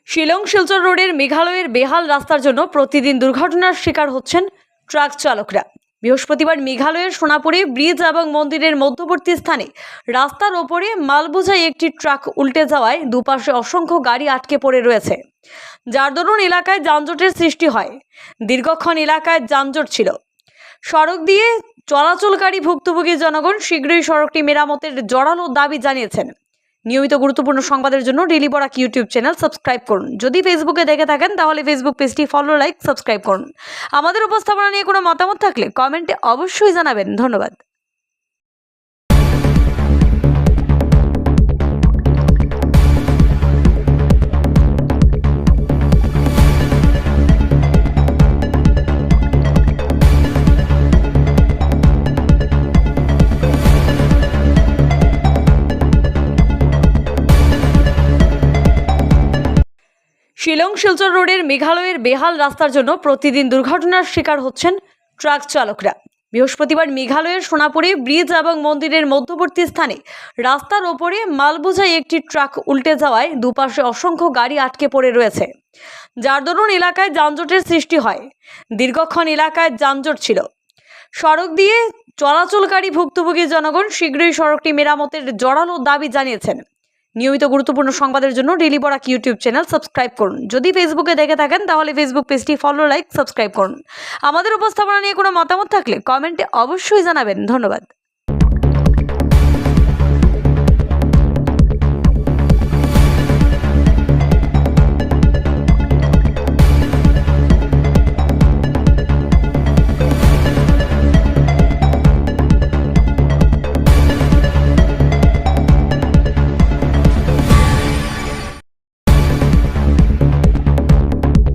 শিলং শিলচর রোডের মেঘালয়ের বেহাল রাস্তার জন্য প্রতিদিন দুর্ঘটনার শিকার হচ্ছেন ট্রাক চালকরা। বৃহস্পতিবার মেঘালয়ের সোনাপুরে ব্রিজ এবং মন্দিরের মধ্যবর্তী স্থানে রাস্তার ওপরে মালবোঝাই একটি ট্রাক উল্টে যাওয়ায় দুপাশে অসংখ্য গাড়ি আটকে পড়ে রয়েছে, যার দরুন এলাকায় যানজটের সৃষ্টি হয়। দীর্ঘক্ষণ এলাকায় যানজট ছিল। সড়ক দিয়ে চলাচলকারী ভুক্তভোগী জনগণ শীঘ্রই সড়কটি মেরামতের জোরালো দাবি জানিয়েছেন। নিয়মিত গুরুত্বপূর্ণ সংবাদের জন্য daily Barak YouTube channel subscribe করুন। যদি ফেসবুকে দেখে থাকেন তাহলে ফেসবুক পেজটি ফলো, লাইক, সাবস্ক্রাইব করুন। আমাদের উপস্থাপনা নিয়ে কোনো মতামত থাকলে কমেন্টে অবশ্যই জানাবেন। ধন্যবাদ। শিলং শিলচর রোডের মেঘালয়ের বেহাল রাস্তার জন্য প্রতিদিন দুর্ঘটনার শিকার হচ্ছেন ট্রাক চালকরা। বৃহস্পতিবার মেঘালয়ের সোনাপুরে ব্রিজ এবং মন্দিরের মধ্যবর্তী স্থানে রাস্তার ওপরে মালবোঝাই একটি ট্রাক উল্টে যাওয়ায় দুপাশে অসংখ্য গাড়ি আটকে পড়ে রয়েছে, যার দরুন এলাকায় যানজটের সৃষ্টি হয়। দীর্ঘক্ষণ এলাকায় যানজট ছিল। সড়ক দিয়ে চলাচলকারী ভুক্তভোগী জনগণ শীঘ্রই সড়কটি মেরামতের জোরালো দাবি জানিয়েছেন। নিয়মিত গুরুত্বপূর্ণ সংবাদের জন্য daily Barak YouTube channel subscribe করুন। যদি ফেসবুকে দেখে থাকেন তাহলে ফেসবুক পেজটি ফলো, লাইক, সাবস্ক্রাইব করুন। আমাদের উপস্থাপনা নিয়ে কোনো মতামত থাকলে কমেন্টে অবশ্যই জানাবেন। ধন্যবাদ।